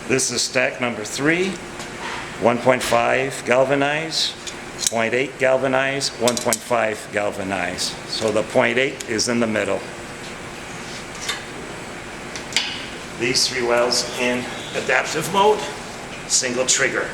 This is stack number 3, 1.5 galvanize, 0.8 galvanize, 1.5 galvanize. So the 0.8 is in the middle. These 3 wells in adaptive mode, single trigger.